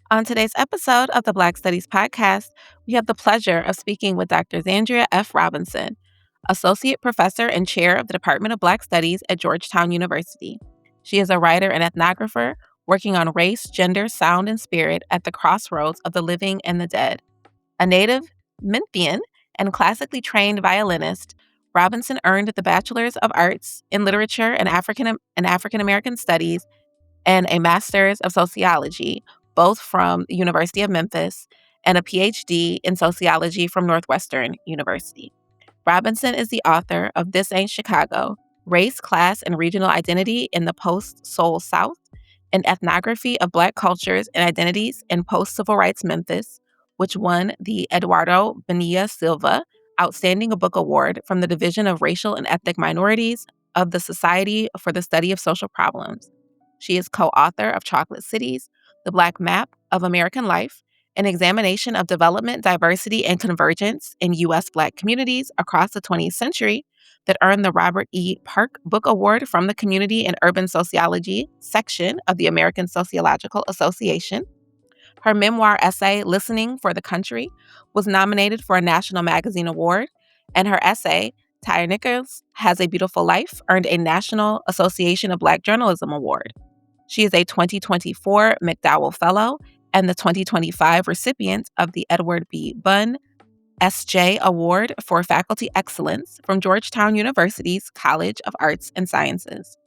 On today's episode of the Black Studies Podcast, we have the pleasure of speaking with Dr. Zandria F. Robinson, Associate Professor and Chair of the Department of Black Studies at Georgetown University. She is a writer and ethnographer working on race, gender, sound, and spirit at the crossroads of the living and the dead. A native Memphian and classically trained violinist, Robinson earned the Bachelor of Arts in Literature and African American Studies and a Master's of Sociology, both from the University of Memphis, and a PhD in Sociology from Northwestern University. Robinson is the author of This Ain't Chicago: Race, Class, and Regional Identity in the Post-Soul South, an ethnography of Black cultures and identities in post-civil rights Memphis, which won the Eduardo Bonilla-Silva Outstanding Book Award from the Division of Racial and Ethnic Minorities of the Society for the Study of Social Problems. She is co-author of Chocolate Cities, The Black Map of American Life, an examination of development, diversity, and convergence in U.S. Black communities across the 20th century, that earned the Robert E. Park Book Award from the Community and Urban Sociology section of the American Sociological Association. Her memoir essay, Listening for the Country, was nominated for a National Magazine Award, and her essay, Tyre Nichols Has a Beautiful Life, earned a National Association of Black Journalism Award. She is a 2024 McDowell Fellow and the 2025 recipient of the Edward B. Bunn S.J. Award for Faculty Excellence from Georgetown University's College of Arts and Sciences.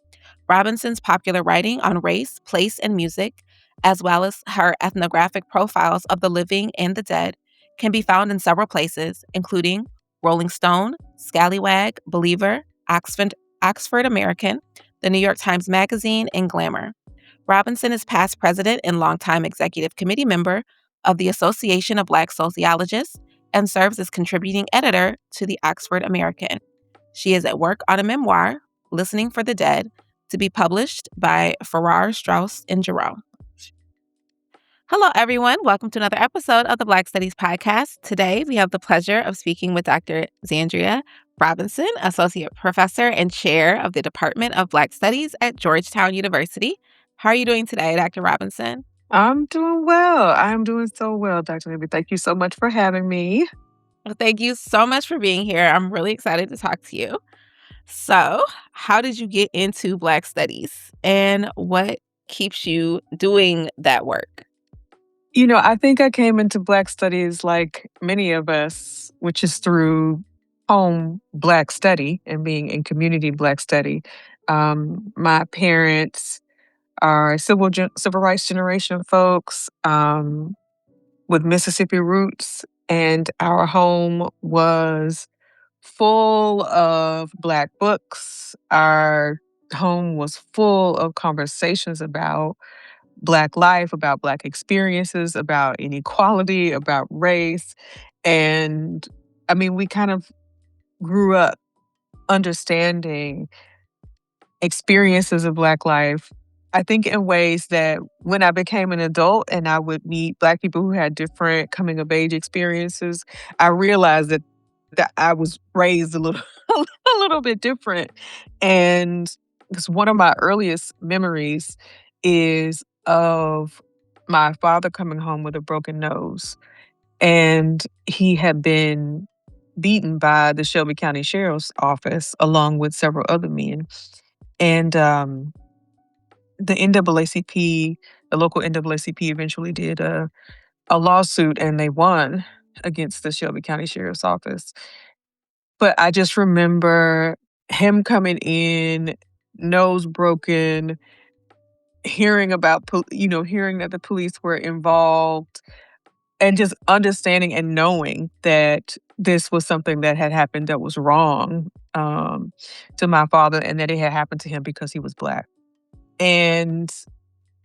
Robinson's popular writing on race, place, and music, as well as her ethnographic profiles of the living and the dead, can be found in several places, including Rolling Stone, Scallywag, Believer, Oxford American, the New York Times Magazine, and Glamour. Robinson is past president and longtime executive committee member of the Association of Black Sociologists and serves as contributing editor to the Oxford American. She is at work on a memoir, Listening for the Dead, to be published by Farrar, Straus, and Giroux. Hello, everyone. Welcome to another episode of the Black Studies Podcast. Today, we have the pleasure of speaking with Dr. Zandria Robinson, Associate Professor and Chair of the Department of Black Studies at Georgetown University. How are you doing today, Dr. Robinson? I'm doing well. I'm doing so well, Dr. Newby. Thank you so much for having me. Well, thank you so much for being here. I'm really excited to talk to you. So, how did you get into Black Studies, and what keeps you doing that work? I think I came into Black Studies like many of us, which is through home Black study and being in community Black study. My parents are civil rights generation folks with Mississippi roots, and our home was full of Black books. Our home was full of conversations about Black life, about Black experiences, about inequality, about race. And I mean, we kind of grew up understanding experiences of Black life, I think in ways that when I became an adult and I would meet Black people who had different coming of age experiences, I realized that I was raised a little a little bit different. And because one of my earliest memories is of my father coming home with a broken nose. And he had been beaten by the Shelby County Sheriff's Office along with several other men. And the NAACP, the local NAACP eventually did a lawsuit and they won against the Shelby County Sheriff's Office. But I just remember him coming in, nose broken, hearing about, hearing that the police were involved, and just understanding and knowing that this was something that had happened that was wrong to my father, and that it had happened to him because he was Black. And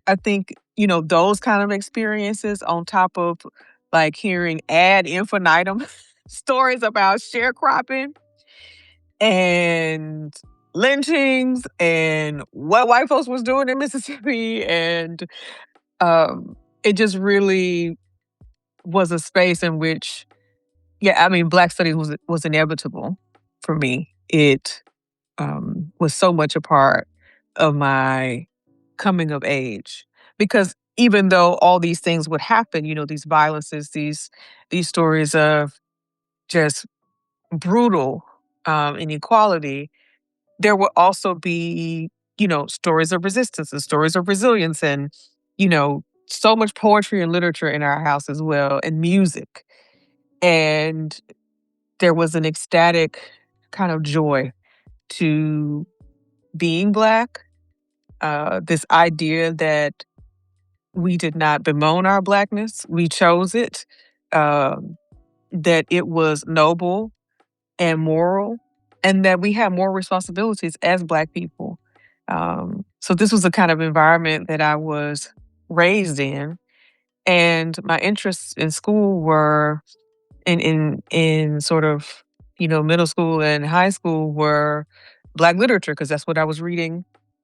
I think, those kind of experiences on top of like hearing ad infinitum stories about sharecropping and lynchings and what white folks was doing in Mississippi. And it just really was a space in which, Black studies was inevitable for me. It was so much a part of my coming of age because even though all these things would happen, these violences, these stories of just brutal inequality, there will also be, stories of resistance and stories of resilience and, so much poetry and literature in our house as well, and music. And there was an ecstatic kind of joy to being Black, this idea that we did not bemoan our Blackness, we chose it, um, that it was noble and moral, and that we have more responsibilities as Black people. So this was the kind of environment that I was raised in, and my interests in school were in sort of middle school and high school were Black literature because that's what I was reading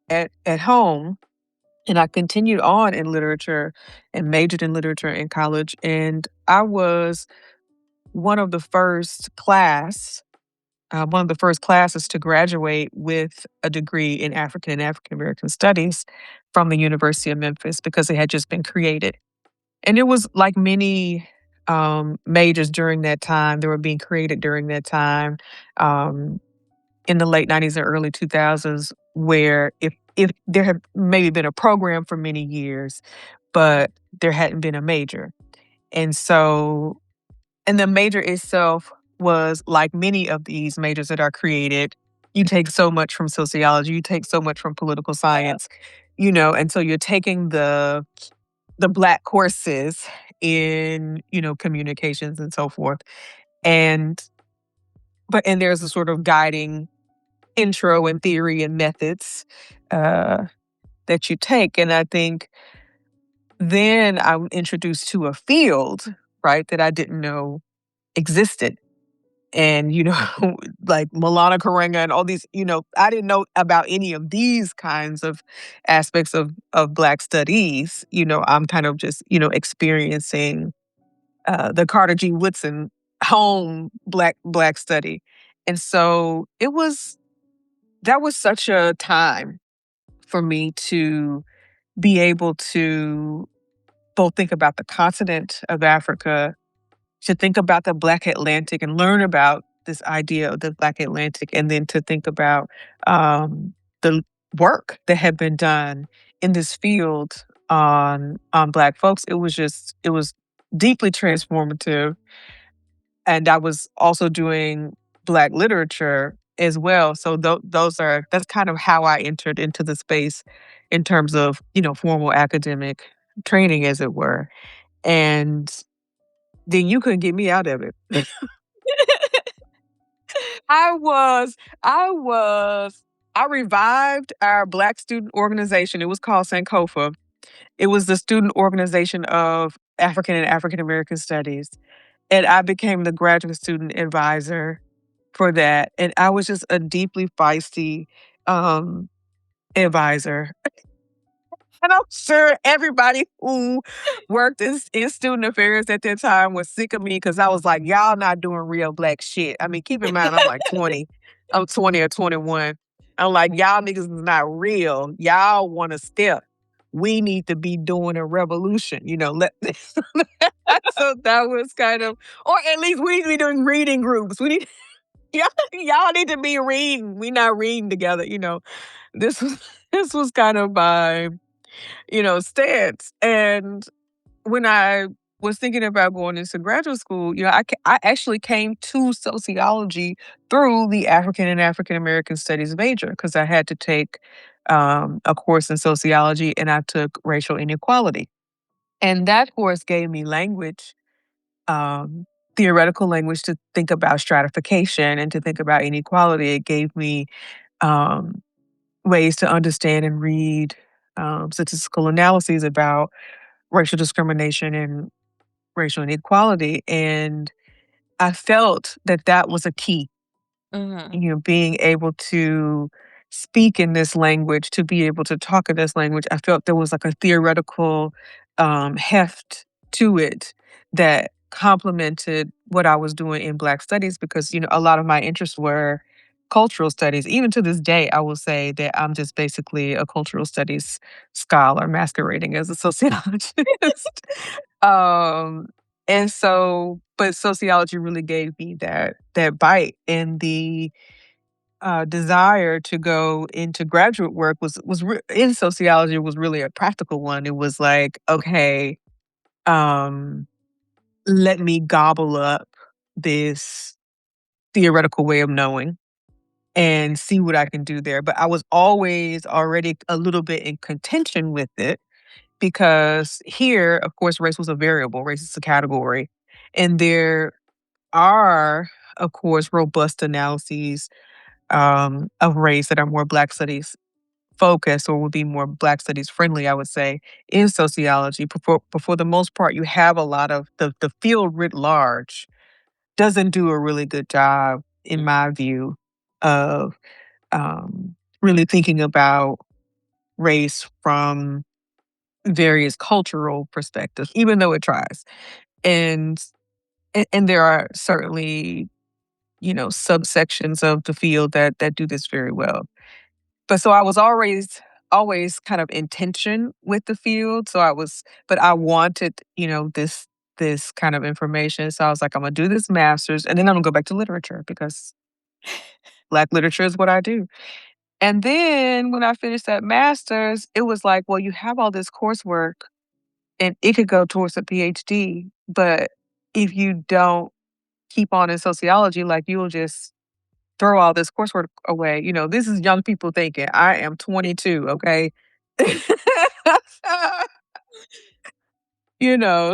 at home, and I continued on in literature and majored in literature in college, and I was one of the first class one of the first classes to graduate with a degree in African and African American studies from the University of Memphis because it had just been created. And it was like many majors during that time that were being created during that time um, in the late 90s and early 2000s, where if there had maybe been a program for many years, but there hadn't been a major. And so and the major itself was like many of these majors that are created. You take so much from sociology, you take so much from political science, and so you're taking the Black courses in, communications and so forth. And and there's a sort of guiding intro and theory and methods that you take. And I think then I'm introduced to a field, right, that I didn't know existed. And, like Milana Karenga and all these, I didn't know about any of these kinds of aspects of Black studies. I'm kind of just, experiencing the Carter G. Woodson home Black study. And so that was such a time for me to be able to both think about the continent of Africa, to think about the Black Atlantic and learn about this idea of the Black Atlantic, and then to think about the work that had been done in this field on Black folks. It was deeply transformative, and I was also doing Black literature as well. So that's kind of how I entered into the space in terms of formal academic training, as it were, and then you couldn't get me out of it. I was I was I revived our Black student organization. It was called Sankofa. It was the student organization of African and African American Studies, and I became the graduate student advisor for that, and I was just a deeply feisty, um, advisor. And I'm sure everybody who worked in student affairs at that time was sick of me because I was like, y'all not doing real Black shit. I mean, keep in mind, I'm like 20. I'm 20 or 21. I'm like, y'all niggas is not real. Y'all want to step. We need to be doing a revolution, so that was kind of, or at least we need to be doing reading groups. We need, y'all need to be reading. We not reading together, This was, this was kind of my stance. And when I was thinking about going into graduate school, I actually came to sociology through the African and African American Studies major because I had to take a course in sociology and I took racial inequality. And that course gave me language, um, theoretical language to think about stratification and to think about inequality. It gave me um, ways to understand and read statistical analyses about racial discrimination and racial inequality. And I felt that that was a key, Mhm. being able to speak in this language, to be able to talk in this language. I felt there was like a theoretical heft to it that complemented what I was doing in Black studies because, a lot of my interests were cultural studies. Even to this day, I will say that I'm just basically a cultural studies scholar masquerading as a sociologist. um, and so, but sociology really gave me that bite, and the desire to go into graduate work in sociology was really a practical one. It was like, okay, um, let me gobble up this theoretical way of knowing and see what I can do there. But I was always already a little bit in contention with it because here, of course, race was a variable, race is a category. And there are, of course, robust analyses of race that are more Black studies focused or would be more Black studies friendly, I would say, in sociology. But for the most part, you have a lot of the field writ large doesn't do a really good job, in my view, of really thinking about race from various cultural perspectives, even though it tries. And and there are certainly, subsections of the field that do this very well. But so I was always kind of in tension with the field. But I wanted, this kind of information. So I was like, I'm gonna do this master's and then I'm gonna go back to literature because Black literature is what I do. And then when I finished that master's, it was like, well, you have all this coursework and it could go towards a PhD. But if you don't keep on in sociology, like you'll just throw all this coursework away. This is young people thinking. I am 22, okay?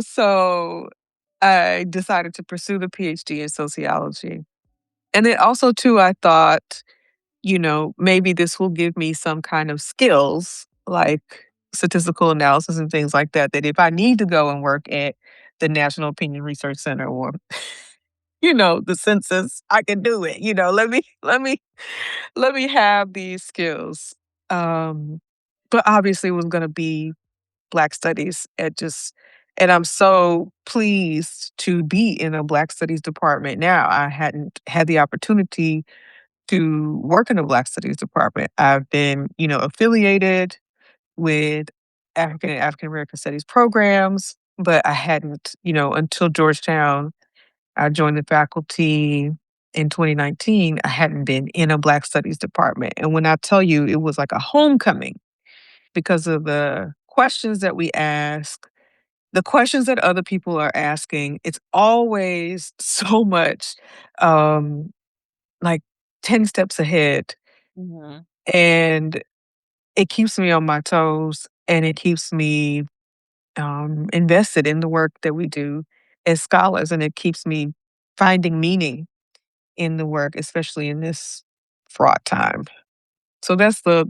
So I decided to pursue the PhD in sociology. And then also, too, I thought, maybe this will give me some kind of skills like statistical analysis and things like that, that if I need to go and work at the National Opinion Research Center or, the census, I can do it. Let me have these skills. Um, but obviously it was gonna be Black studies and I'm so pleased to be in a Black studies department now. I hadn't had the opportunity to work in a Black studies department. I've been, affiliated with African and African American studies programs, but I hadn't, until Georgetown I joined the faculty in 2019. I hadn't been in a Black studies department. And when I tell you it was like a homecoming because of the questions that we ask, the questions that other people are asking, it's always so much um, like 10 steps ahead. Mhm. And it keeps me on my toes and it keeps me invested in the work that we do as scholars. And it keeps me finding meaning in the work, especially in this fraught time. So that's the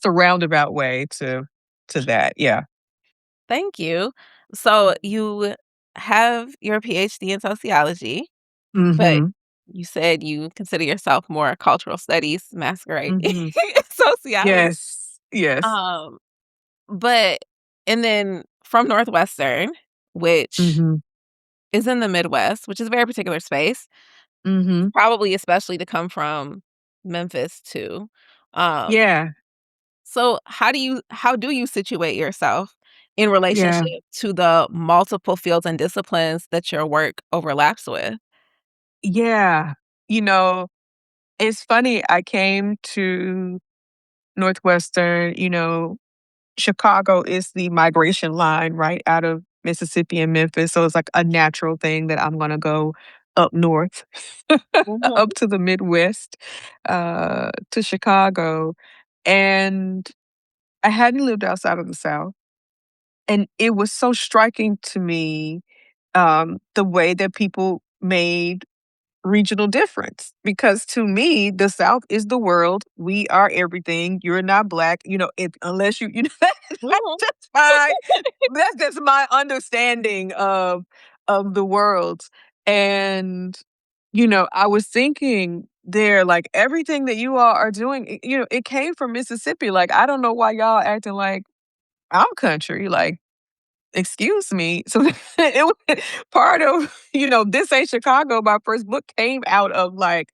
roundabout way to that. Yeah. Thank you. So you have your PhD in sociology, but Mhm. you said you consider yourself more cultural studies masquerade Mhm. sociologist. Yes. Yes. Um, but and then from Northwestern, which Mhm. is in the Midwest, which is a very particular space, Mhm. probably especially to come from Memphis too. Um, Yeah. so how do you situate yourself in Yeah. relationship to the multiple fields and disciplines that your work overlaps with? Yeah. You know, it's funny, I came to Northwestern, Chicago is the migration line right out of Mississippi and Memphis, so it's like a natural thing that I'm gonna go up north, up Mhm, to the Midwest, to Chicago, and I hadn't lived outside of the South, and it was so striking to me, the way that people made regional difference because to me the South is the world. We are everything. You're not Black, unless you that's mhm, just my understanding of the world. And I was thinking there, like, everything that you all are doing, it came from Mississippi. Like, I don't know why y'all acting like I'm country. Like, excuse me. So it was part of, This Ain't Chicago. My first book came out of, like,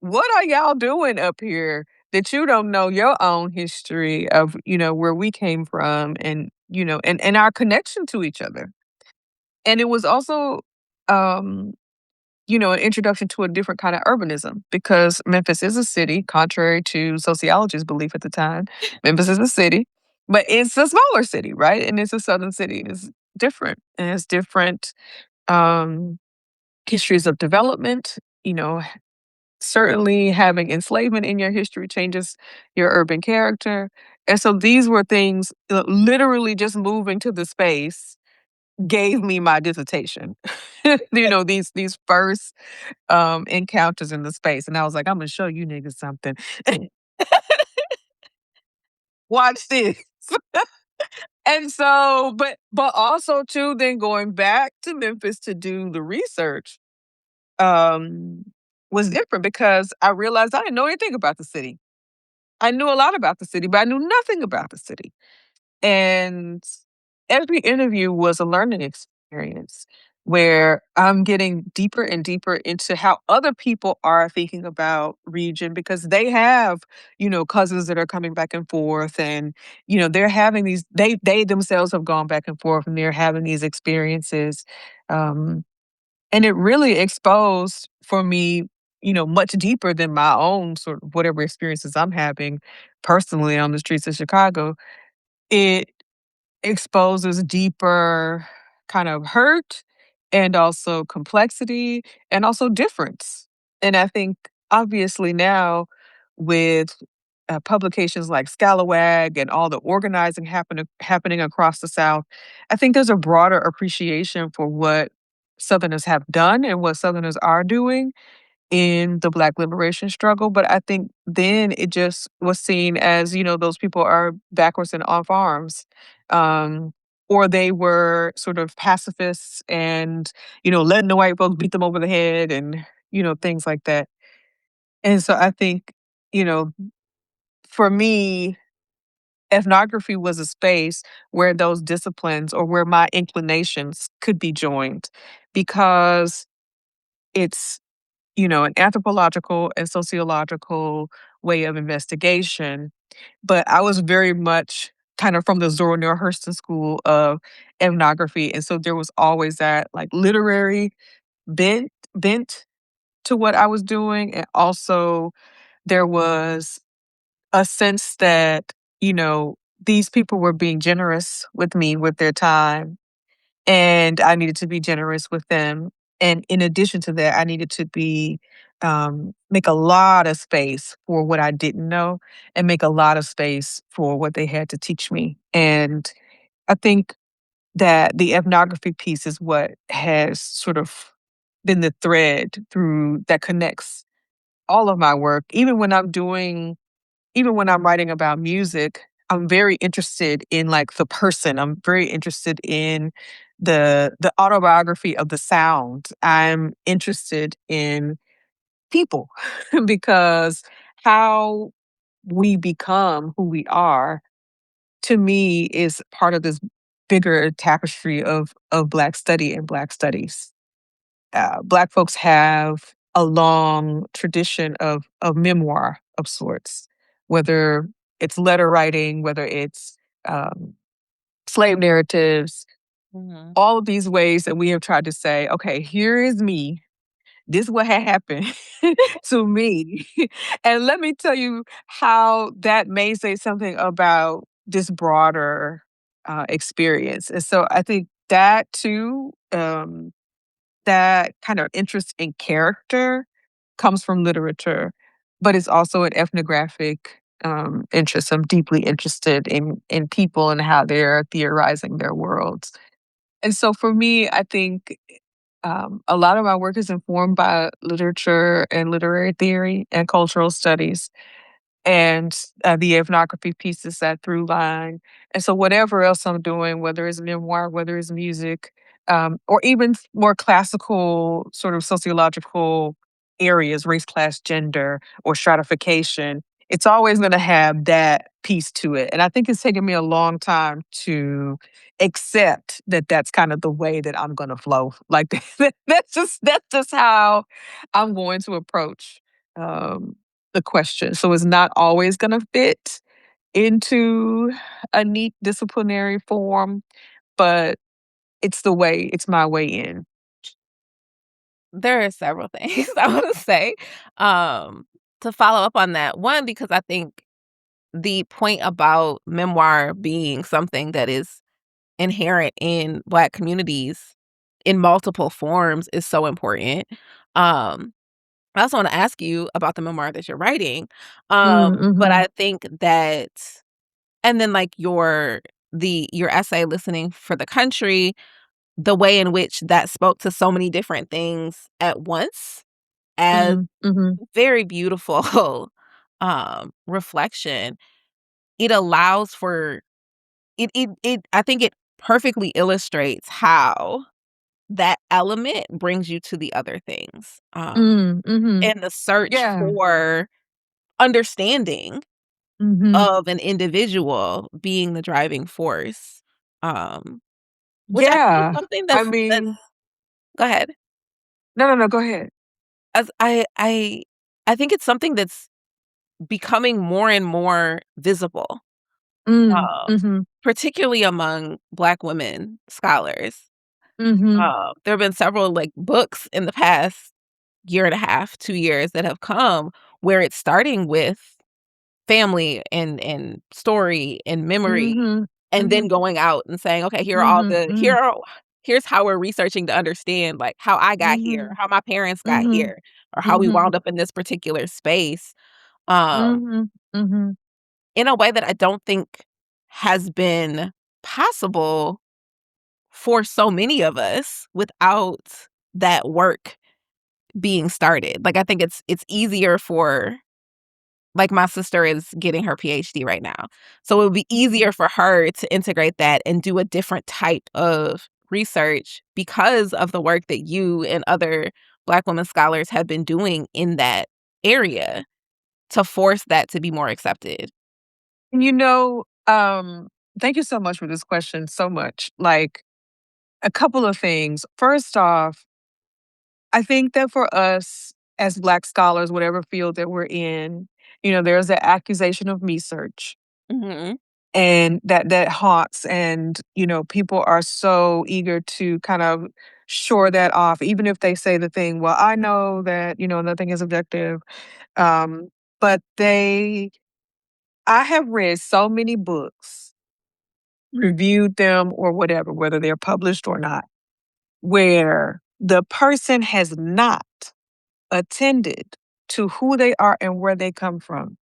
what are y'all doing up here that you don't know your own history of, where we came from and, and our connection to each other. And it was also, um, an introduction to a different kind of urbanism because Memphis is a city, contrary to sociology's belief at the time. Memphis is a city, but it's a smaller city, right? And it's a southern city. It's different. And it's different um, histories of development. Certainly having enslavement in your history changes your urban character. And so these were things literally just moving to the space gave me my dissertation. These first encounters in the space. And I was like, I'm gonna show you niggas something. Watch this. And so, but also too, then going back to Memphis to do the research um was different because I realized I didn't know anything about the city. I knew a lot about the city, but I knew nothing about the city. And every interview was a learning experience where I'm getting deeper and deeper into how other people are thinking about region because they have, cousins that are coming back and forth and, they're having these they themselves have gone back and forth and they're having these experiences. Um, and it really exposed for me, much deeper than my own sort of whatever experiences I'm having personally on the streets of Chicago. It exposes deeper kind of hurt and also complexity and also difference. And I think obviously now with publications like Scalawag and all the organizing happening across the South, I think there's a broader appreciation for what Southerners have done and what Southerners are doing in the Black liberation struggle. But I think then it just was seen as, those people are backwards and off arms. Um, or they were sort of pacifists and, letting the white folks beat them over the head and, things like that. And so I think, you know, for me, ethnography was a space where those disciplines or where my inclinations could be joined because it's an anthropological and sociological way of investigation. But I was very much kind of from the Zora Neale Hurston school of ethnography. And so there was always that like literary bent to what I was doing. And also there was a sense that, these people were being generous with me with their time and I needed to be generous with them. And in addition to that, I needed to be make a lot of space for what I didn't know and make a lot of space for what they had to teach me. And I think that the ethnography piece is what has sort of been the thread through that connects all of my work. Even when I'm writing about music, I'm very interested in like the person. I'm very interested in the autobiography of the sound. I'm interested in people because how we become who we are to me is part of this bigger tapestry of Black study and Black studies. Black folks have a long tradition of memoir of sorts, whether it's letter writing, whether it's um, slave narratives, Mhm. all of these ways that we have tried to say, okay, here is me. This is what had happened to me. And let me tell you how that may say something about this broader experience. And so I think that too, that kind of interest in character comes from literature, but it's also an ethnographic interest. I'm deeply interested in people and how they're theorizing their worlds. And so for me, I think a lot of my work is informed by literature and literary theory and cultural studies. And the ethnography piece is that through line. And so whatever else I'm doing, whether it's memoir, whether it's music, or even more classical sort of sociological areas, race, class, gender, or stratification, it's always going to have that piece to it. And I think it's taken me a long time to accept that that's kind of the way that I'm going to flow. Like that's just how I'm going to approach um, the question. So it's not always going to fit into a neat disciplinary form, but it's my way in. There are several things I wanna say, um, to follow up on that. One, because I think the point about memoir being something that is inherent in Black communities in multiple forms is so important. Um, I also wanna ask you about the memoir that you're writing, Mm, but mhm, I think that and then, like, your essay, "Listening for the Country," the way in which that spoke to so many different things at once as mm, mhm, very beautiful, reflection. It allows for it I think it perfectly illustrates how that element brings you to the other things, mhm. and the search Yeah. for understanding Mhm. of an individual being the driving force, um, which I think is Yeah. something I that's mean Go ahead. no, no, no, go ahead. As I think it's something that's becoming more and more visible, Mm, um, mhm, particularly among Black women scholars. mhm, There have been several, like, books in the past year and a half, 2 years that have come where it's starting with family and story and memory, mhm, and then mhm, going out and saying, "Okay, mhm, mhm, here's how we're researching to understand, like, how I got here, mhm, how my parents got mhm, here, or how we mhm, wound up in this particular space," um, mhm, mhm. in a way that I don't think has been possible for so many of us without that work being started. Like, I think it's easier for like, my sister is getting her PhD right now, so it would be easier for her to integrate that and do a different type of research because of the work that you and other Black women scholars have been doing in that area to force that to be more accepted. You know, thank you so much for this question so much. Like, a couple of things. First off, I think that for us as Black scholars, whatever field that we're in, there's an accusation of me search. Mhm, And that haunts, and people are so eager to kind of shore that off, even if they say the thing, well, I know that nothing is objective. um but they I have read so many books, reviewed them or whatever, whether they're published or not, where the person has not attended to who they are and where they come from,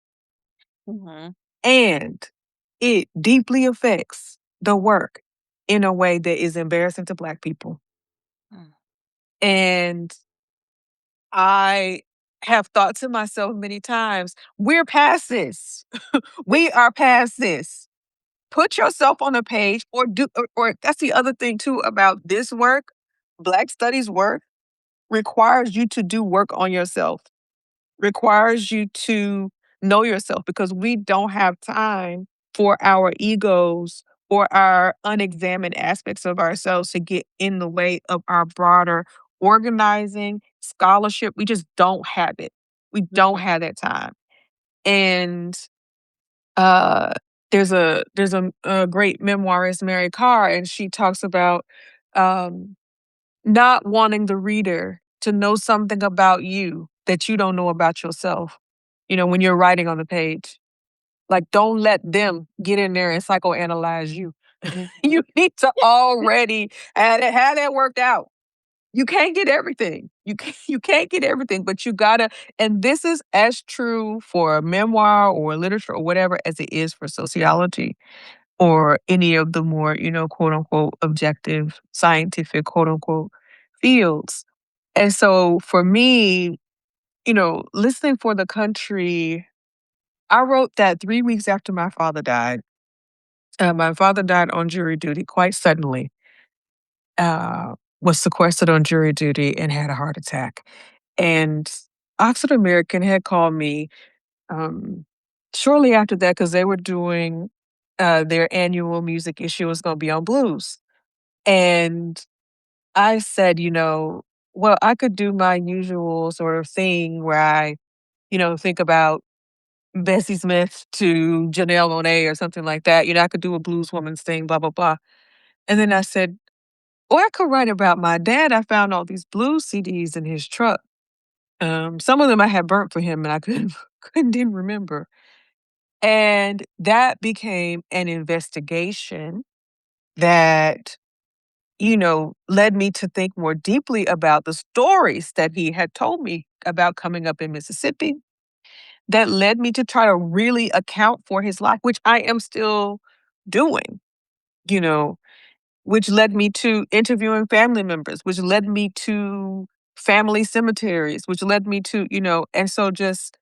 mhm, and it deeply affects the work in a way that is embarrassing to Black people. mm, And I have thought to myself many times, we're past this. We are past this. Put yourself on a page, or that's the other thing too about this work. Black studies work requires you to do work on yourself, requires you to know yourself, because we don't have time for our egos or our unexamined aspects of ourselves to get in the way of our broader organizing, scholarship. We just don't have it. We don't mhm, have that time. And uh there's a great memoirist, Mary Carr, and she talks about um not wanting the reader to know something about you that you don't know about yourself, when you're writing on the page. Like, don't let them get in there and psychoanalyze you. mhm, You need to already have that worked out. You can't get everything. You can't get everything, but you gotta, and this is as true for memoir or literature or whatever as it is for sociology or any of the more, quote unquote, objective, scientific, quote unquote, fields. And so for me, listening for the country, I wrote that 3 weeks after my father died. My father died on jury duty quite suddenly, was sequestered on jury duty and had a heart attack. And Oxford American had called me um, shortly after that because they were doing their annual music issue was going to be on blues. And I said, well, I could do my usual sort of thing where I think about Bessie Smith to Janelle Monáe or something like that. I could do a blues woman's thing, blah, blah, blah. And then I said, or I could write about my dad. I found all these blues CDs in his truck. Some of them I had burnt for him and I didn't remember. And that became an investigation that, led me to think more deeply about the stories that he had told me about coming up in Mississippi. That led me to try to really account for his life, which I am still doing, you know, which led me to interviewing family members, which led me to family cemeteries, which led me to, and so just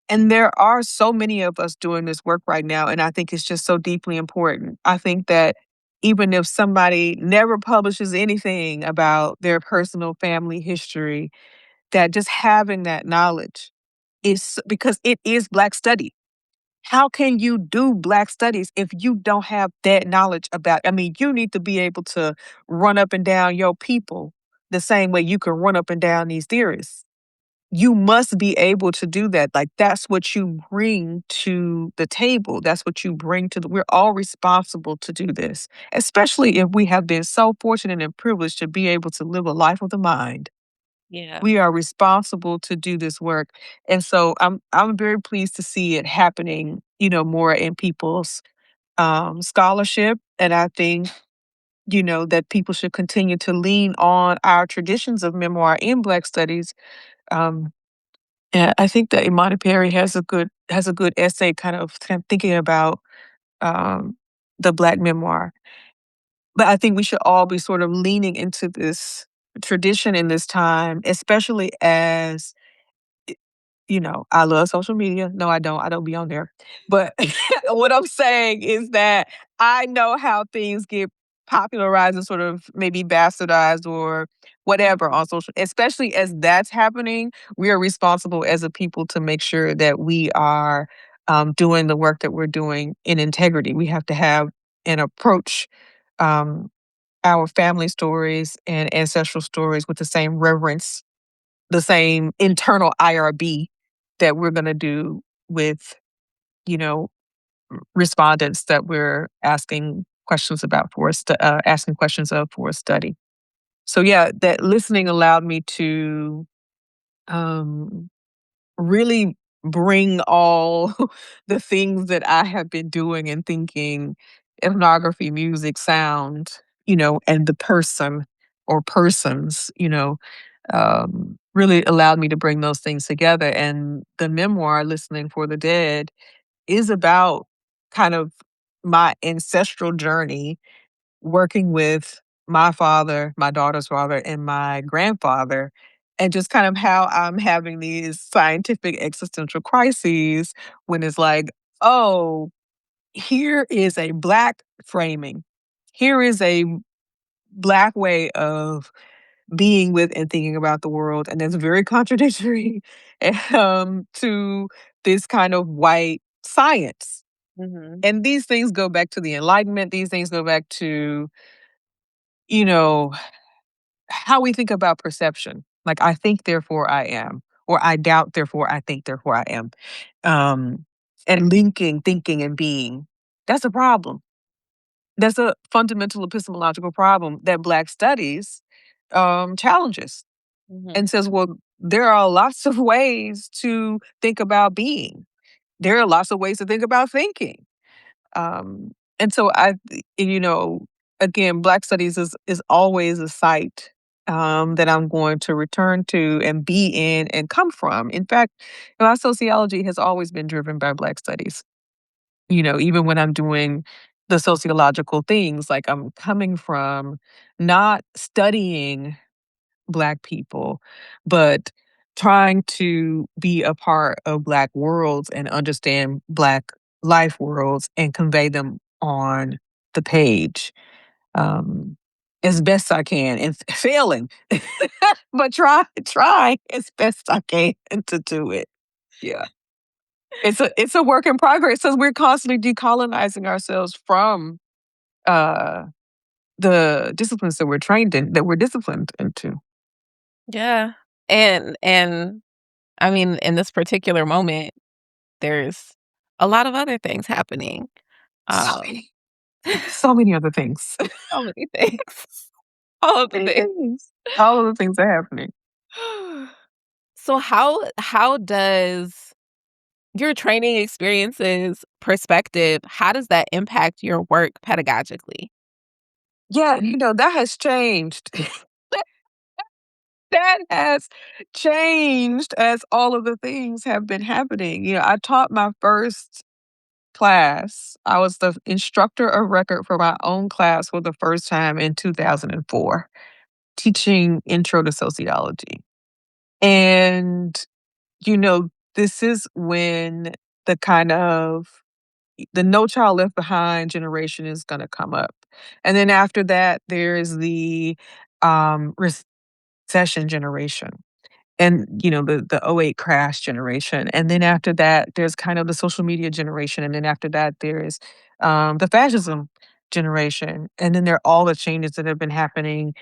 and there are so many of us doing this work right now, and I think it's just so deeply important. I think that even if somebody never publishes anything about their personal family history, that just having that knowledge is because it is Black study. How can you do Black studies if you don't have that knowledge about? I mean, you need to be able to run up and down your people the same way you can run up and down these theorists. You must be able to do that. Like, that's what you bring to the table. That's what you bring to we're all responsible to do this, especially if we have been so fortunate and privileged to be able to live a life of the mind. Yeah. We are responsible to do this work. And so I'm very pleased to see it happening, more in people's scholarship. And I think, that people should continue to lean on our traditions of memoir in Black studies. Um, and I think that Imani Perry has a good essay kind of thinking about um, the Black memoir. But I think we should all be sort of leaning into this tradition in this time, especially as I love social media. No, I don't. I don't be on there. But what I'm saying is that I know how things get popularized and sort of maybe bastardized or whatever on social, especially as that's happening. We are responsible as a people to make sure that we are doing the work that we're doing in integrity. We have to have an approach um, our family stories and ancestral stories with the same reverence, the same internal IRB that we're going to do with, you know, respondents that we're asking questions about asking questions of for a study. So yeah, that listening allowed me to um, really bring all the things that I have been doing and thinking, ethnography, music, sound, and the person or persons, really allowed me to bring those things together. And the memoir, Listening for the Dead, is about kind of my ancestral journey working with my father, my daughter's father, and my grandfather, and just kind of how I'm having these scientific existential crises when it's like, oh, here is a Black framing. Here is a Black way of being with and thinking about the world, and that's very contradictory to this kind of white science. Mhm. And these things go back to the Enlightenment. These things go back to, you know, how we think about perception. Like, I think, therefore I am, or I doubt, therefore I think, therefore I am. Um, and linking thinking and being. That's a problem. That's a fundamental epistemological problem that Black studies challenges Mhm. and says, well, there are lots of ways to think about being. There are lots of ways to think about thinking. Um, and so again, Black Studies is always a site that I'm going to return to and be in and come from. In fact, my sociology has always been driven by Black Studies. Even when I'm doing the sociological things, like I'm coming from not studying Black people, but trying to be a part of Black worlds and understand Black life worlds and convey them on the page um, as best I can and failing, but try as best I can to do it. Yeah. It's a work in progress because we're constantly decolonizing ourselves from uh, the disciplines that we're trained in, that we're disciplined into. Yeah. And I mean, in this particular moment, there's a lot of other things happening. So Um, many, so many other things. so many things. All of the Many things. things. All of the things are happening. So how does your training experiences perspective, how does that impact your work pedagogically? Yeah, that has changed. That has changed as all of the things have been happening. I taught my first class. I was the instructor of record for my own class for the first time in 2004, teaching intro to sociology. And, this is when the kind of the No Child Left Behind generation is going to come up. And then after that, there's the recession generation and the '08 crash generation, and then after that there's kind of the social media generation, and then after that there's the fascism generation, and then there are all the changes that have been happening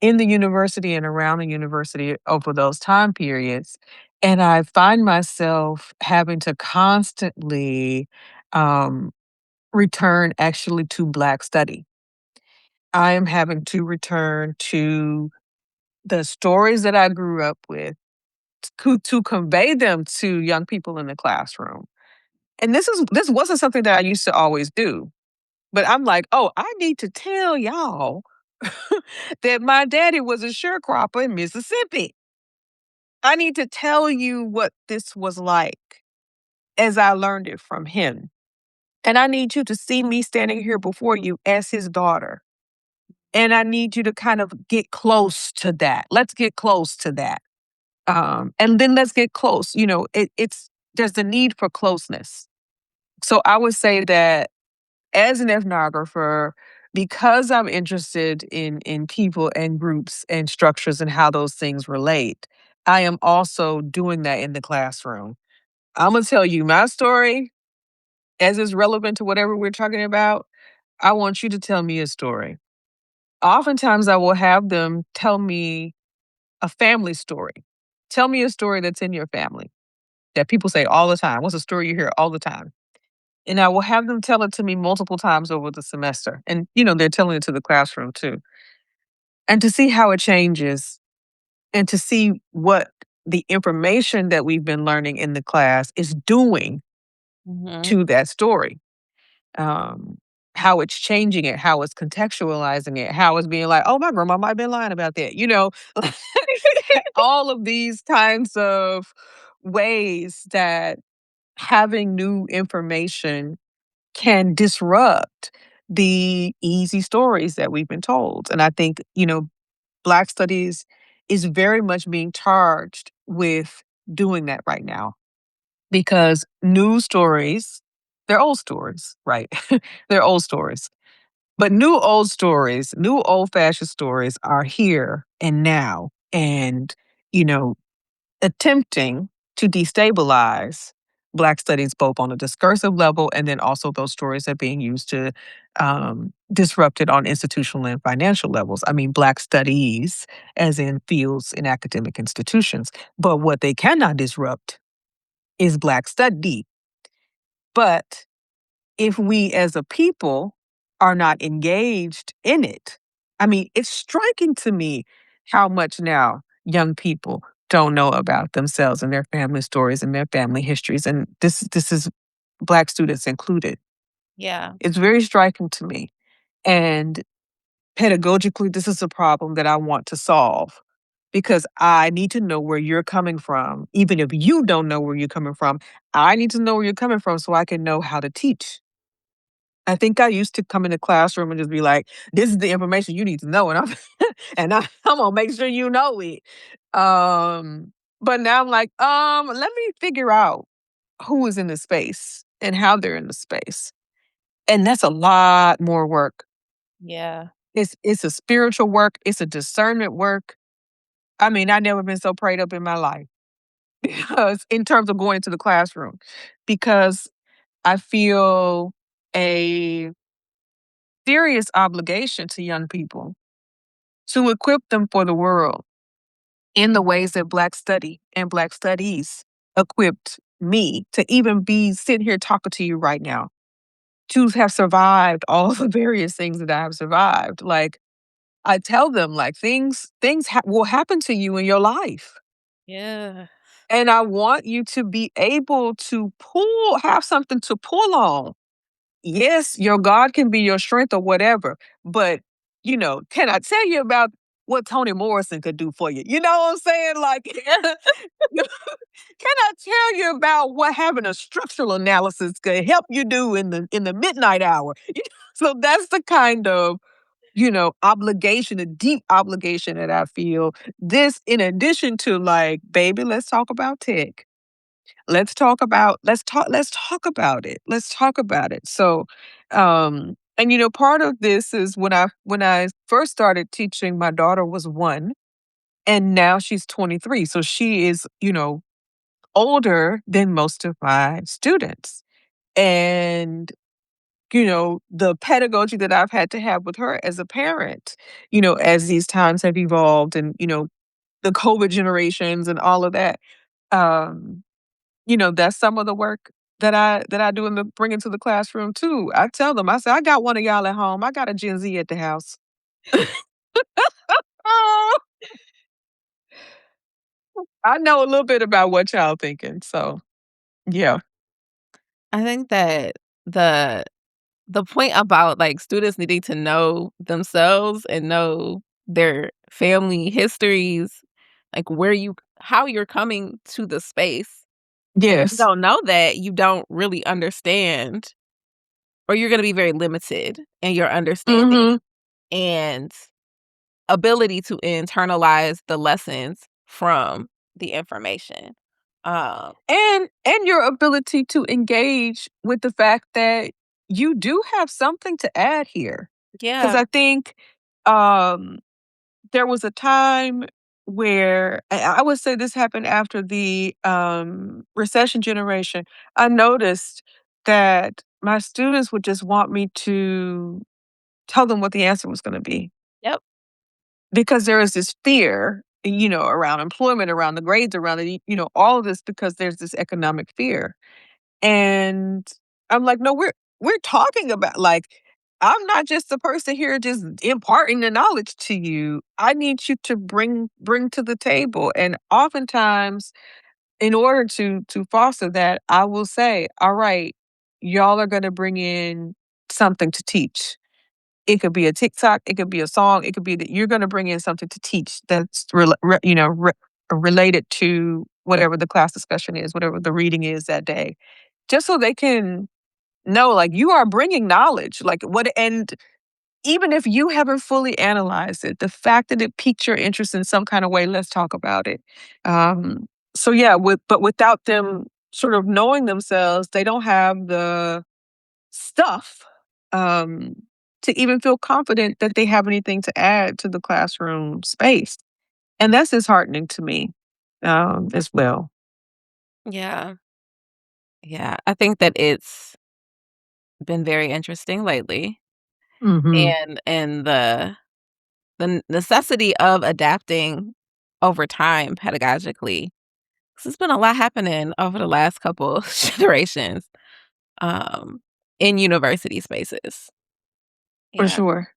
in the university and around the university over those time periods. And I find myself having to constantly um, return actually to Black study. I am having to return to the stories that I grew up with to convey them to young people in the classroom. And this wasn't something that I used to always do. But I'm like, "Oh, I need to tell y'all that my daddy was a sharecropper in Mississippi. I need to tell you what this was like as I learned it from him. And I need you to see me standing here before you as his daughter. And I need you to kind of get close to that. Let's get close to that." And then let's get close. It's there's the need for closeness. So I would say that as an ethnographer, because I'm interested in people and groups and structures and how those things relate, I am also doing that in the classroom. I'm gonna tell you my story as is relevant to whatever we're talking about. I want you to tell me a story. Oftentimes, I will have them tell me a family story. Tell me a story that's in your family that people say all the time. What's a story you hear all the time? And I will have them tell it to me multiple times over the semester. And, they're telling it to the classroom too. And to see how it changes and to see what the information that we've been learning in the class is doing Mhm. to that story. Um, how it's changing it, how it's contextualizing it, how it's being like, oh, my grandma might have been lying about that. All of these kinds of ways that having new information can disrupt the easy stories that we've been told. And I think, Black studies is very much being charged with doing that right now because new stories, they're old stories, right? They're old stories. But new old stories, new old fashioned stories are here and now. And, you know, attempting to destabilize Black studies both on a discursive level and then also those stories are being used to disrupt it on institutional and financial levels. I mean, Black studies, as in fields in academic institutions. But what they cannot disrupt is Black study. But if we as a people are not engaged in it, I mean, it's striking to me how much now young people don't know about themselves and their family stories and their family histories. And this is Black students included. Yeah. It's very striking to me. And pedagogically, this is a problem that I want to solve because I need to know where you're coming from. Even if you don't know where you're coming from, I need to know where you're coming from so I can know how to teach. I think I used to come in the classroom and just be like, "This is the information you need to know," and I'm I'm gonna make sure you know it. But now I'm like, let me figure out who is in the space and how they're in the space, and that's a lot more work. Yeah. It's a spiritual work. It's a discernment work. I mean, I never been so prayed up in my life because in terms of going into the classroom, because I feel a serious obligation to young people to equip them for the world in the ways that Black study and Black studies equipped me to even be sitting here talking to you right now, to have survived all the various things that I have survived. Like, I tell them, like, things will happen to you in your life. Yeah. And I want you to be able to have something to pull on. Yes, your God can be your strength or whatever, but, can I tell you about what Toni Morrison could do for you? You know what I'm saying? Like, can I tell you about what having a structural analysis could help you do in the midnight hour? So that's the kind of, obligation, a deep obligation that I feel. This, in addition to, like, baby, let's talk about tech. Let's talk about it. Let's talk about it. So, and part of this is when I first started teaching, my daughter was 1 and now she's 23. So she is, older than most of my students. And, the pedagogy that I've had to have with her as a parent, as these times have evolved and, the COVID generations and all of that. Um, that's some of the work that I do bring into the classroom too. I tell them, I say, I got one of y'all at home. I got a Gen Z at the house. Oh, I know a little bit about what y'all thinking. So yeah. I think that the the point about, like, students needing to know themselves and know their family histories, like, how you're coming to the space, and if you Yes. don't know that, you don't really understand, or you're gonna be very limited in your understanding Mhm. and ability to internalize the lessons from the information. Um, And your ability to engage with the fact that you do have something to add here. Because yeah. I think um there was a time where I would say this happened after the recession generation. I noticed that my students would just want me to tell them what the answer was going to be, Yep. because there is this fear, around employment, around the grades, around all of this, because there's this economic fear. And I'm like, no, we're talking about, like, I'm not just the person here just imparting the knowledge to you. I need you to bring to the table. And oftentimes, in order to foster that, I will say, all right, y'all are gonna bring in something to teach. It could be a TikTok, it could be a song, it could be that you're gonna bring in something to teach that's related to whatever the class discussion is, whatever the reading is that day, just so they can know, like, you are bringing knowledge, like, what, and even if you haven't fully analyzed it, the fact that it piqued your interest in some kind of way, let's talk about it. So yeah, but without them sort of knowing themselves, they don't have the stuff um, to even feel confident that they have anything to add to the classroom space, and that's disheartening to me, as well. Yeah. Yeah. I think that it's been very interesting lately, Mhm. and necessity of adapting over time pedagogically. 'Cause there's been a lot happening over the last couple generations, um, in university spaces. For Yeah. sure.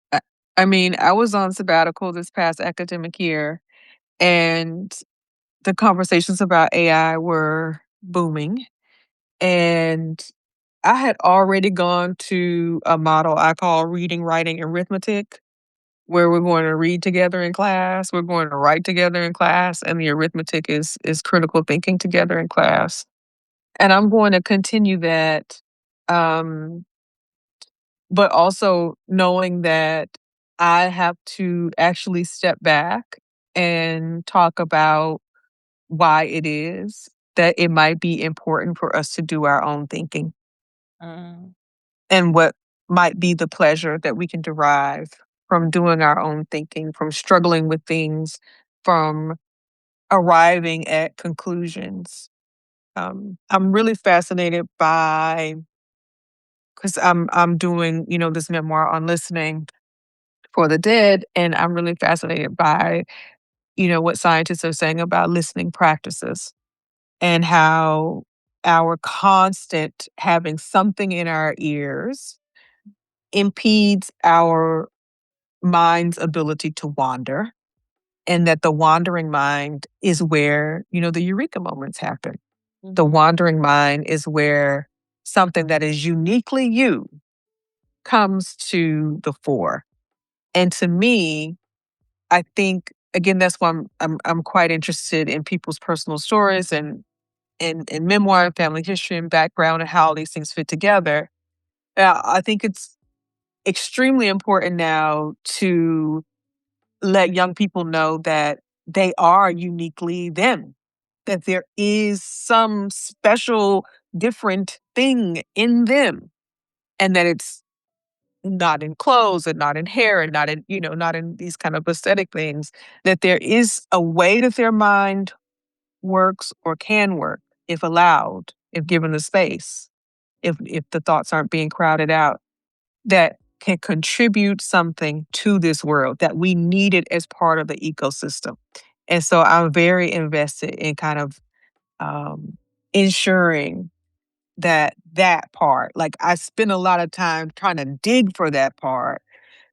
I mean, I was on sabbatical this past academic year, and the conversations about AI were booming. And I had already gone to a model I call reading, writing, arithmetic, where we're going to read together in class, we're going to write together in class, and the arithmetic is critical thinking together in class. And I'm going to continue that. Um, but also knowing that I have to actually step back and talk about why it is that it might be important for us to do our own thinking, Mm, and what might be the pleasure that we can derive from doing our own thinking, from struggling with things, from arriving at conclusions. I'm really fascinated by, because I'm doing, this memoir on listening for the dead, and I'm really fascinated by, what scientists are saying about listening practices and how our constant having something in our ears impedes our mind's ability to wander, and that the wandering mind is where, the eureka moments happen. The Mhm. wandering mind is where something that is uniquely you comes to the fore. And to me, I think again that's why I'm quite interested in people's personal stories and memoir and family history and background and how all these things fit together. I think it's extremely important now to let young people know that they are uniquely them, that there is some special, different thing in them, and that it's not in clothes and not in hair and not in, not in these kind of aesthetic things, that there is a way that their mind works or can work if allowed, if given the space, if the thoughts aren't being crowded out, that can contribute something to this world that we need it as part of the ecosystem. And so I'm very invested in kind of um, ensuring that part, like I spend a lot of time trying to dig for that part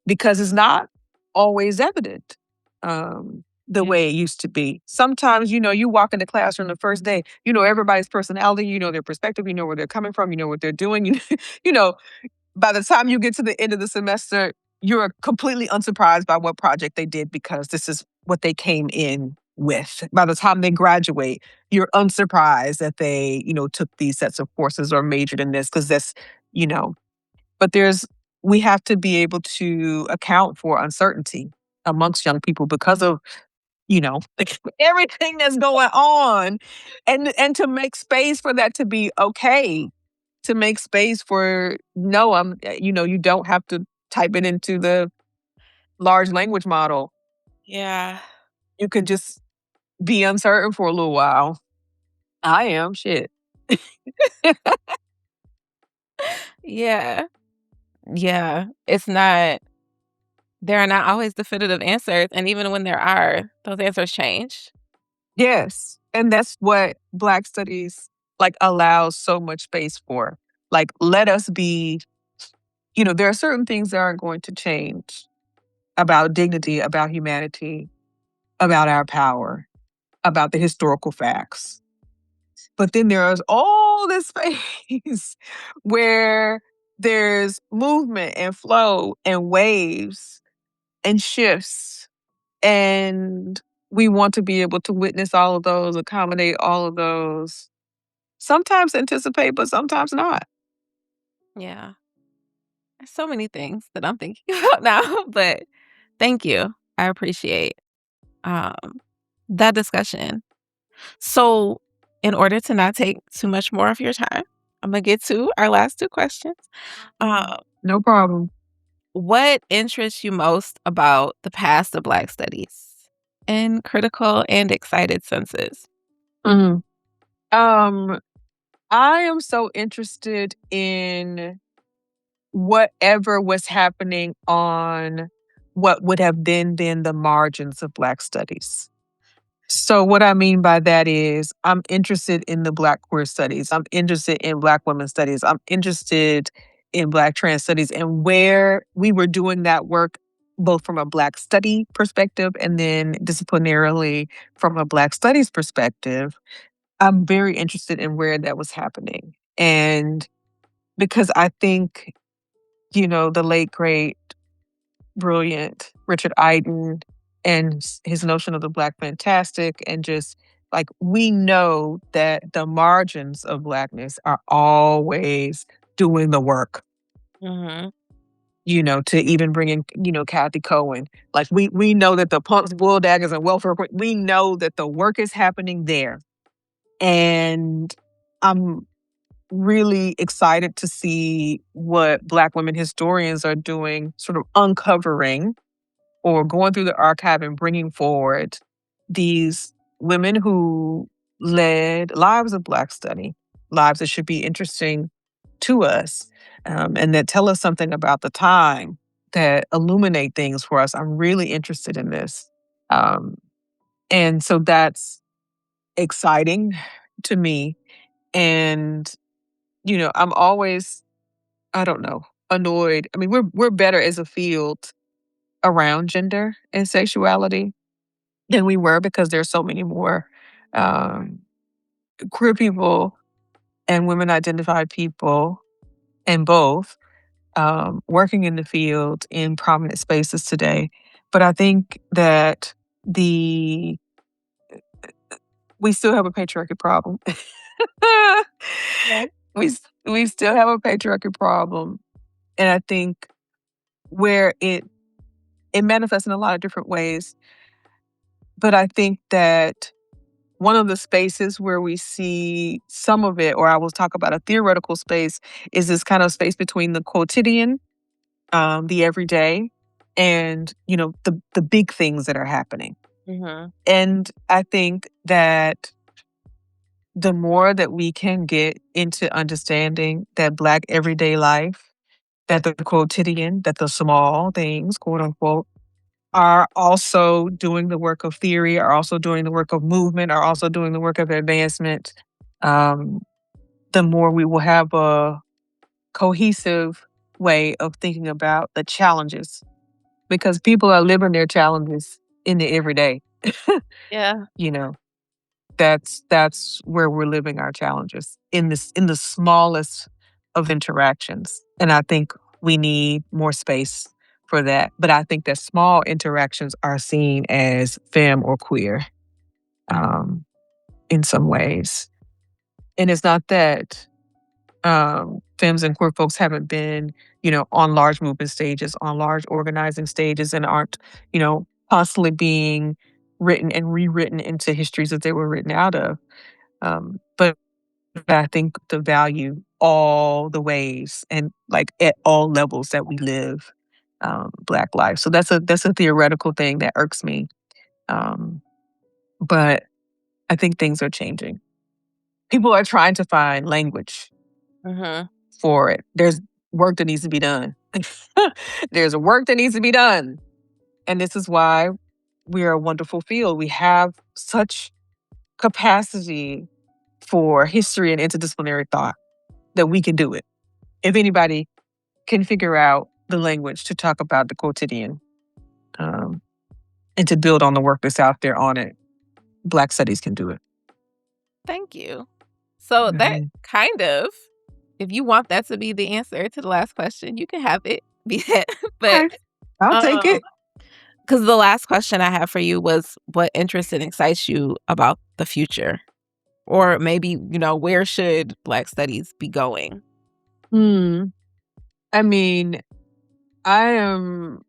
because it's not always evident the Yeah. way it used to be. Sometimes, you walk in the classroom the first day, you know everybody's personality, you know their perspective, you know where they're coming from, you know what they're doing. You know, by the time you get to the end of the semester, you're completely unsurprised by what project they did because this is what they came in with. By the time they graduate, you're unsurprised that they, took these sets of courses or majored in this because that's, you know, but we have to be able to account for uncertainty amongst young people because of, everything that's going on, and to make space for that to be okay, to make space for no, you don't have to type it into the large language model. Yeah. You could just be uncertain for a little while. I am shit. Yeah. Yeah. It's not there are not always definitive answers, and even when there are, those answers change. Yes, and that's what Black studies like allows so much space for. Like, let us be. There are certain things that aren't going to change about dignity, about humanity, about our power, about the historical facts. But then there is all this space where there's movement and flow and waves and shifts. And we want to be able to witness all of those, accommodate all of those, sometimes anticipate, but sometimes not. Yeah. There's so many things that I'm thinking about now, but thank you. I appreciate, um, that discussion. So, in order to not take too much more of your time, Imma get to our last 2 questions. Uh, No problem. what interests you most about the past of Black studies in critical and excited senses? Mhm. Um, I am so interested in whatever was happening on what would have then been the margins of Black studies. So what I mean by that is I'm interested in the Black queer studies. I'm interested in Black women studies. I'm interested in Black trans studies and where we were doing that work both from a Black study perspective and then disciplinarily from a Black studies perspective. I'm very interested in where that was happening. And because I think, the late great brilliant Richard Iden and his notion of the Black fantastic, and just like we know that the margins of Blackness are always doing the work, Mhm. to even bring in, Kathy Cohen. Like we know that the punks, bull daggers, and welfare, we know that the work is happening there. And I'm really excited to see what Black women historians are doing, sort of uncovering or going through the archive and bringing forward these women who led lives of Black study, lives that should be interesting to us, and that tell us something about the time, that illuminate things for us. I'm really interested in this. Um, And so that's exciting to me. And, I'm always, I don't know, annoyed. I mean, we're better as a field around gender and sexuality than we were because there's so many more um, queer people and women identified people and both working in the field in prominent spaces today. But I think that the we still have a patriarchy problem. Yeah. We still have a patriarchy problem, and I think where it manifests in a lot of different ways. But I think that one of the spaces where we see some of it, or I will talk about a theoretical space, is this kind of space between the quotidian, the everyday, and the big things that are happening. Mhm. And I think that the more that we can get into understanding that Black everyday life, that the quotidian, that the small things, quote unquote, are also doing the work of theory, are also doing the work of movement, are also doing the work of advancement, um, the more we will have a cohesive way of thinking about the challenges because people are living their challenges in the everyday. Yeah. you know, that's where we're living our challenges in the smallest of interactions. And I think we need more space for that. But I think that small interactions are seen as femme or queer um, in some ways. And it's not that femmes and queer folks haven't been, on large movement stages, on large organizing stages, and aren't, constantly being written and rewritten into histories that they were written out of. But I think to value all the ways and like at all levels that we live Black life. So that's a theoretical thing that irks me. Um, but I think things are changing. People are trying to find language Mhm. for it. There's work that needs to be done. There's a work that needs to be done. And this is why we are a wonderful field. We have such capacity for history and interdisciplinary thought that we can do it. If anybody can figure out the language to talk about the quotidian um, and to build on the work that's out there on it, Black studies can do it. Thank you. So that Mhm. kind of, if you want that to be the answer to the last question, you can have it be that. But Okay, I'll take um, it. because the last question I have for you was what interests and excites you about the future? Or maybe, where should Black studies be going? Hmm. I mean, I am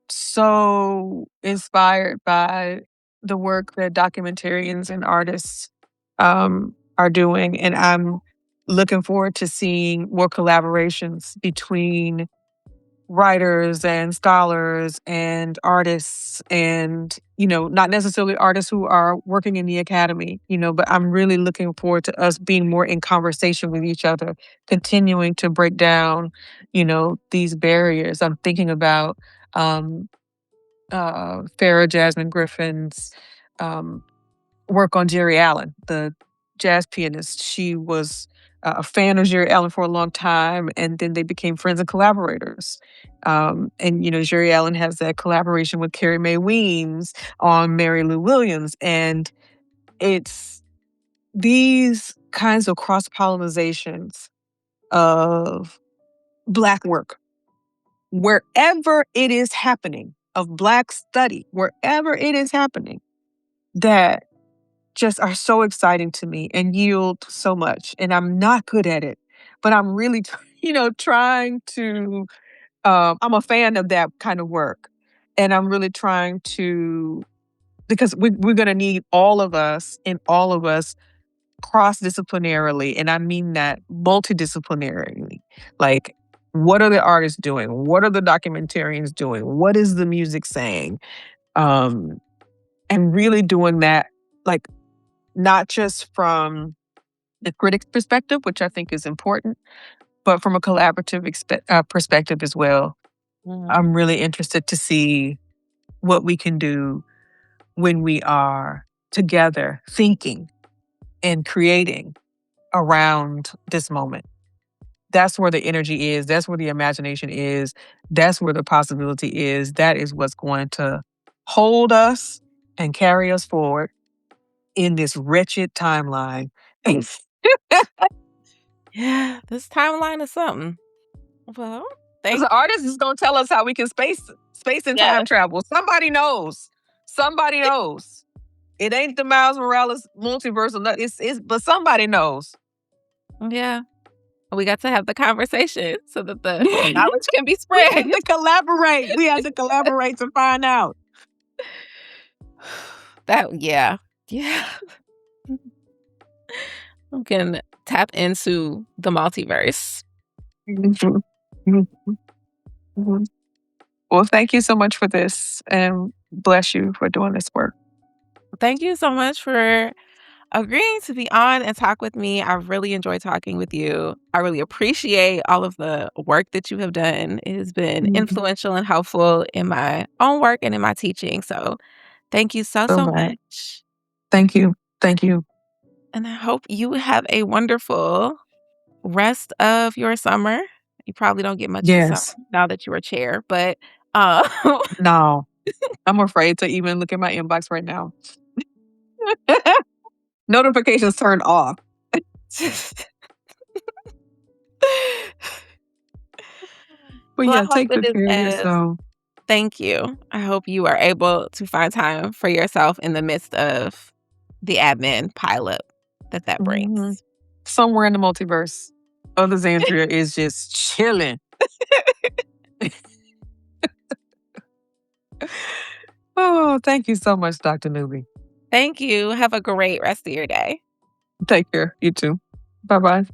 so inspired by the work that documentarians and artists are doing. And I'm looking forward to seeing more collaborations between writers and scholars and artists and not necessarily artists who are working in the academy, but I'm really looking forward to us being more in conversation with each other, continuing to break down these barriers. I'm thinking about um Farrah Jasmine Griffin's um work on Jerry Allen, the jazz pianist. She was a fan of Jerry Allen for a long time, and then they became friends and collaborators. And Jerry Allen has that collaboration with Carrie Mae Weems on Mary Lou Williams, and it's these kinds of cross pollinizations of Black work, wherever it is happening, of Black study, wherever it is happening, that just are so exciting to me and yield so much. And I'm not good at it, but I'm really, trying to. I'm a fan of that kind of work, and I'm really trying to because we're going to need all of us and all of us cross disciplinarily, and I mean that multidisciplinarily. Like, what are the artists doing? What are the documentarians doing? What is the music saying? Um, and really doing that, like not just from the critic's perspective, which I think is important, but from a collaborative perspective as well. Mhm. I'm really interested to see what we can do when we are together thinking and creating around this moment. That's where the energy is. That's where the imagination is. That's where the possibility is. That is what's going to hold us and carry us forward in this wretched timeline. Yeah, this timeline is something. Well, As thank an artist is going to tell us how we can space and yeah. time travel. Somebody knows. Somebody knows. It ain't the Miles Morales multiverse, or nothing. It's but somebody knows. Yeah. We got to have the conversation so that the we knowledge can be have spread. to collaborate. We have to collaborate to find out. Yeah. Yeah. We can tap into the multiverse. Mhm. Mhm. Mhm. Well, thank you so much for this, and bless you for doing this work. Thank you so much for agreeing to be on and talk with me. I really enjoyed talking with you. I really appreciate all of the work that you have done. It has been Mhm. influential and helpful in my own work and in my teaching. So thank you so, So so glad. much. Thank you. Thank you. And I hope you have a wonderful rest of your summer. You probably don't get much of the summer Yes. now that you're a chair, but uh, No, I'm afraid to even look at my inbox right now. Notifications turned off. But well, I yeah, hope take it good is care of as yourself. thank you. I hope you are able to find time for yourself in the midst of the admin pileup that brings. Mhm. Somewhere in the multiverse, other Zandria is just chilling. Oh, thank you so much, Dr. Newby. Thank you. Have a great rest of your day. Take care. You too. Bye bye.